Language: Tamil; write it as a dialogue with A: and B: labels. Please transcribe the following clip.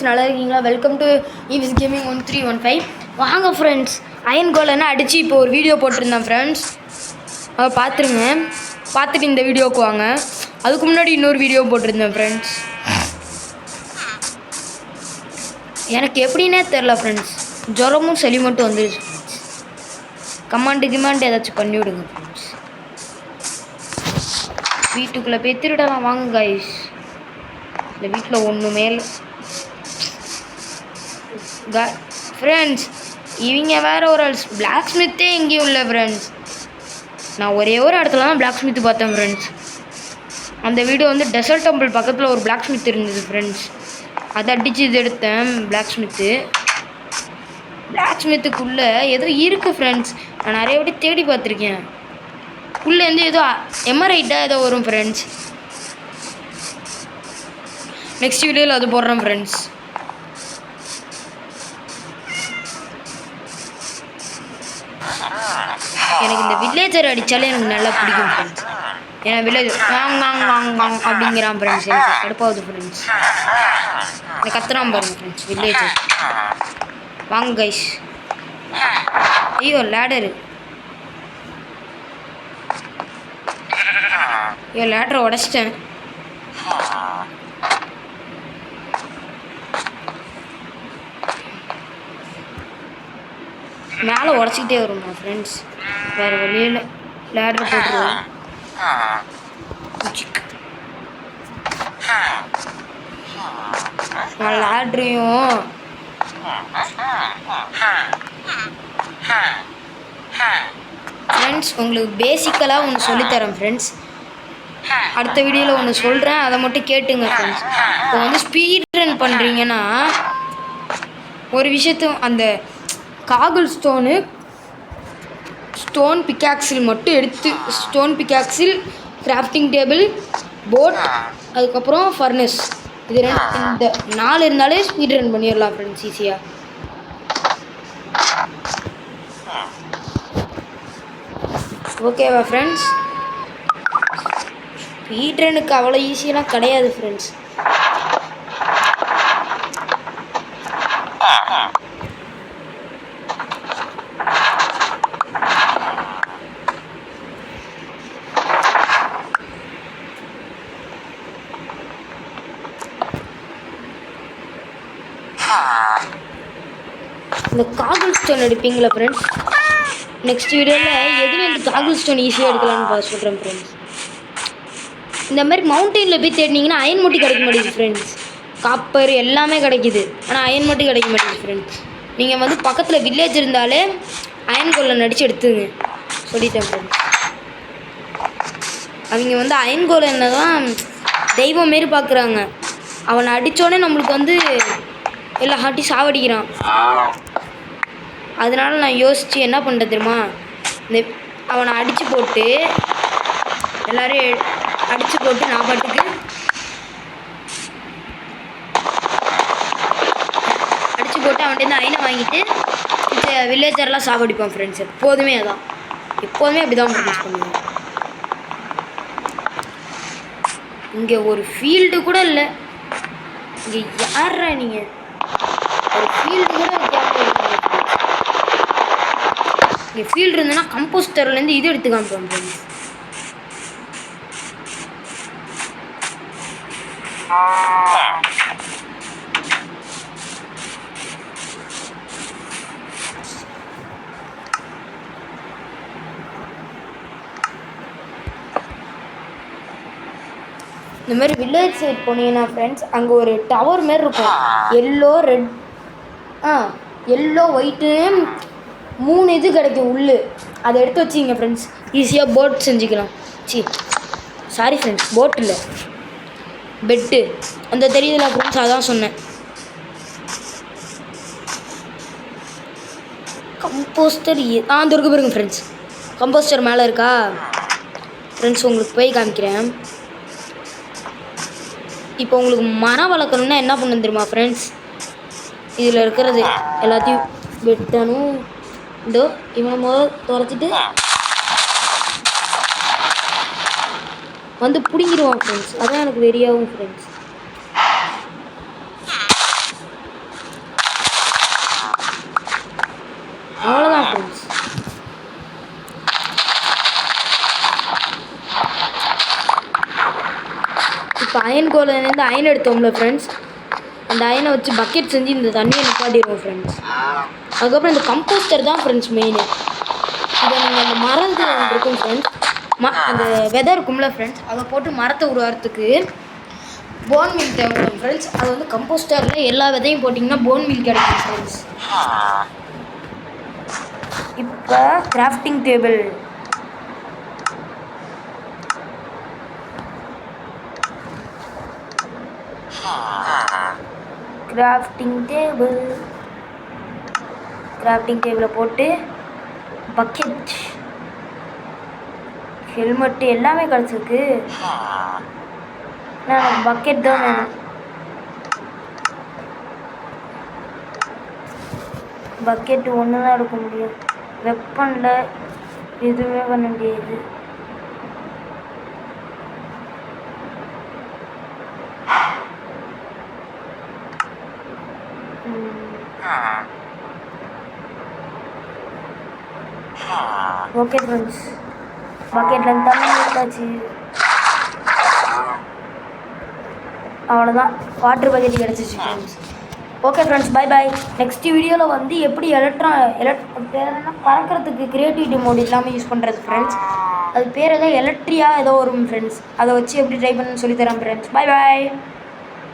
A: நல்லா இருக்கீங்களா? Welcome to ஈவிஸ் gaming 1315. வாங்க ஃப்ரெண்ட்ஸ், அயன் கோலன்னா அடித்து இப்போ ஒரு வீடியோ போட்டிருந்தேன் ஃப்ரெண்ட்ஸ். அதை பார்த்துருங்க. பார்த்துட்டு இந்த வீடியோவுக்கு வாங்க. அதுக்கு முன்னாடி இன்னொரு வீடியோ போட்டிருந்தேன் ஃப்ரெண்ட்ஸ். எனக்கு எப்படின்னே தெரில ஃப்ரெண்ட்ஸ், ஜுரமும் சளி மட்டும் வந்துடுச்சு ஃப்ரெண்ட்ஸ். கமாண்டு ஏதாச்சும் பண்ணிவிடுங்க ஃப்ரெண்ட்ஸ். வீட்டுக்குள்ளே போய் திருடலாம் வாங்க கைஸ். இந்த வீட்டில் ஒன்றுமே இல்லை ஃப்ரெண்ட்ஸ். இவங்க வேற ஒரு பிளாக் ஸ்மித்தே எங்கேயும் இல்லை ஃப்ரெண்ட்ஸ். நான் ஒரே ஒரு இடத்துல தான் பிளாக் ஸ்மித்து பார்த்தேன் ஃப்ரெண்ட்ஸ். அந்த வீடியோ வந்து டெசர்ட் டெம்பிள் பக்கத்தில் ஒரு பிளாக் ஸ்மித் இருந்தது ஃப்ரெண்ட்ஸ். அதை அடித்து இது எடுத்தேன். பிளாக் ஸ்மித்துக்குள்ளே ஏதோ இருக்குது ஃப்ரெண்ட்ஸ். நான் நிறைய வாட்டி தேடி பார்த்துருக்கேன். உள்ளேருந்து ஏதோ எமரைட்டாக ஏதோ வரும் ஃப்ரெண்ட்ஸ். நெக்ஸ்ட் வீடியோவில் அது போடுறேன் ஃப்ரெண்ட்ஸ். எனக்கு இந்த வில்லேஜர் அடித்தாலே எனக்கு நல்லா பிடிக்கும் ஃப்ரெண்ட்ஸ். ஏன்னா வில்லேஜர் வாங்க அப்படிங்கிறான் ஃப்ரெண்ட்ஸ். எனக்கு கடுப்பாகுது ஃப்ரெண்ட்ஸ். இந்த கத்துறான் பாருங்க ஃப்ரெண்ட்ஸ் வில்லேஜர். வாங்க கைஸ். ஐயோ லேடரு. ஐயோ லேடரை உடச்சிட்டேன். மேலே உடச்சிக்கிட்டே வரும்மா ஃப்ரெண்ட்ஸ். வேறு வழியில் லேடர் போட்டுருவோம். நான் லேட்ரையும் ஃப்ரெண்ட்ஸ் உங்களுக்கு பேசிக்கலாக ஒன்று சொல்லித்தரேன் ஃப்ரெண்ட்ஸ். அடுத்த வீடியோவில் ஒன்று சொல்கிறேன், அதை மட்டும் கேட்டுங்க ஃப்ரெண்ட்ஸ். இப்போ வந்து ஸ்பீட் ரன் பண்ணுறீங்கன்னா ஒரு விஷயத்தும் அந்த காகுல் ஸ்டோன் பிக்காக்ஸில் மட்டும் எடுத்து, ஸ்டோன் பிக்காக்ஸில் கிராஃப்டிங் டேபிள், போட், அதுக்கப்புறம் ஃபர்னஸ், இது இந்த 4 இருந்தாலே ஸ்பீட் ரன் பண்ணிடலாம் ஃப்ரெண்ட்ஸ் ஈஸியாக. ஓகேவா ஃப்ரெண்ட்ஸ்? ஸ்பீட் ரனுக்கு அவ்வளோ ஈஸியெல்லாம் கிடையாது ஃப்ரெண்ட்ஸ். இந்த காகுல் ஸ்டோன் எடுப்பீங்களா ஃப்ரெண்ட்ஸ்? நெக்ஸ்ட் வீடியோவில் எதுவும் இந்த காகுல் ஸ்டோன் ஈஸியாக எடுக்கலான்னு சொல்கிறேன் ஃப்ரெண்ட்ஸ். இந்த மாதிரி மவுண்டெயினில் போய் தேடினீங்கன்னா அயன் மட்டும் கிடைக்க மாட்டேங்குது ஃப்ரெண்ட்ஸ். காப்பர் எல்லாமே கிடைக்குது, ஆனால் அயன் மட்டும் கிடைக்க மாட்டேங்குது ஃப்ரெண்ட்ஸ். நீங்கள் வந்து பக்கத்தில் வில்லேஜ் இருந்தாலே அயன் கோலில் நடித்து எடுத்துங்க சொல்லிட்டேன் ஃப்ரெண்ட்ஸ். அவங்க வந்து அயன் கோலை என்ன தான் தெய்வம் மாரி பார்க்குறாங்க. அவனை அடித்தோடனே நம்மளுக்கு வந்து எல்லா ஹாட்டி சாவடிக்கிறான். அதனால நான் யோசித்து என்ன பண்ணுறது தெரியுமா, இந்த அவனை அடித்து போட்டு எல்லோரும் அடித்து போட்டு நான் பாட்டுக்கு அடித்து போட்டு அவன்கிட்ட அயனை வாங்கிட்டு இந்த வில்லேஜர்லாம் சாவடிப்பான் ஃப்ரெண்ட்ஸ். எப்போதுமே அப்படி தான் ஃப்ரெண்ட்ஸ் பண்ணுவேன். இங்கே ஒரு ஃபீல்டு கூட இல்லை. இங்கே யாரா நீங்கள்? ஒரு ஃபீல்டு கூட இங்கே ஃபீல்டு இருந்ததுன்னா கம்போஸ்டர்லேருந்து இது எடுத்து காமிப்போம் ஃப்ரெண்ட்ஸ். இந்த மாதிரி வில்லேஜ் சைட் போனீங்கன்னா ஃப்ரெண்ட்ஸ், அங்கே ஒரு டவர் மாரி இருக்கும். எல்லோ ஒயிட்டு 3 இது கிடைக்கும் உள்ளு. அதை எடுத்து வச்சிங்க ஃப்ரெண்ட்ஸ், ஈஸியாக போட் செஞ்சுக்கலாம். சாரி ஃப்ரெண்ட்ஸ், போட் இல்லை, பெட்டு. அந்த தெரியுதுல ஃப்ரெண்ட்ஸ், அதான் சொன்னேன். கம்போஸ்டர் அந்த இருக்கு பாருங்க ஃப்ரெண்ட்ஸ். கம்போஸ்டர் மேலே இருக்கா ஃப்ரெண்ட்ஸ்? உங்களுக்கு போய் காமிக்கிறேன். இப்போ உங்களுக்கு மரம் வளர்க்கணுன்னா என்ன பண்ணணும் தெரியுமா ஃப்ரெண்ட்ஸ்? இதில் இருக்கிறது எல்லாத்தையும் வெட்டணும். இதோ இவனை முதல் துரத்திட்டு வந்து பிடிங்கிடுவான் ஃப்ரெண்ட்ஸ். அதான் எனக்கு வெறியாகும் ஃப்ரெண்ட்ஸ். அயன் கோலேருந்து அயன் எடுத்தோம்ல ஃப்ரெண்ட்ஸ், அந்த அயனை வச்சு பக்கெட் செஞ்சு இந்த தண்ணியை நிப்பாட்டிடுவோம் ஃப்ரெண்ட்ஸ். அதுக்கப்புறம் இந்த கம்போஸ்டர் தான் ஃப்ரெண்ட்ஸ் மெயின். இதை நீங்கள் அந்த மரத்தில் ஒன்று இருக்கும் ஃப்ரெண்ட்ஸ், அந்த விதை இருக்கும்ல ஃப்ரெண்ட்ஸ், அதை போட்டு மரத்தை உருவாகிறதுக்கு போன் மீல் தேவைப்படும் ஃப்ரெண்ட்ஸ். அது வந்து கம்போஸ்டரில் எல்லா விதையும் போட்டிங்கன்னா போன் மீல் கிடைக்கும் ஃப்ரெண்ட்ஸ். இப்போ கிராஃப்டிங் டேபிள், கிராஃப்டிங் டேபிளை போட்டு பக்கெட், ஹெல்மெட்டு எல்லாமே கிடச்சிருக்கு. நான் பக்கெட் தான் வேணும். பக்கெட்டு ஒன்று தான் எடுக்க முடியும். வெப்பனில் எதுவுமே பண்ண முடியாது. ஓகே ஃப்ரெண்ட்ஸ், பக்கெட்டில் தண்ணி ஊற்றாச்சு. அவ்வளோதான், வாட்டர் பக்கெட் கிடச்சிச்சு friends. Okay friends, bye bye. Next வீடியோவில் வந்து எப்படி பறக்கிறதுக்கு கிரியேட்டிவிட்டி மோட் இல்லாமல் யூஸ் பண்ணுறது ஃப்ரெண்ட்ஸ். அது பேர் ஏதோ எலக்ட்ரியா ஏதோ வரும் ஃப்ரெண்ட்ஸ். அதை வச்சு எப்படி ட்ரை பண்ணுன்னு சொல்லித்தரேன் ஃப்ரெண்ட்ஸ். Bye bye.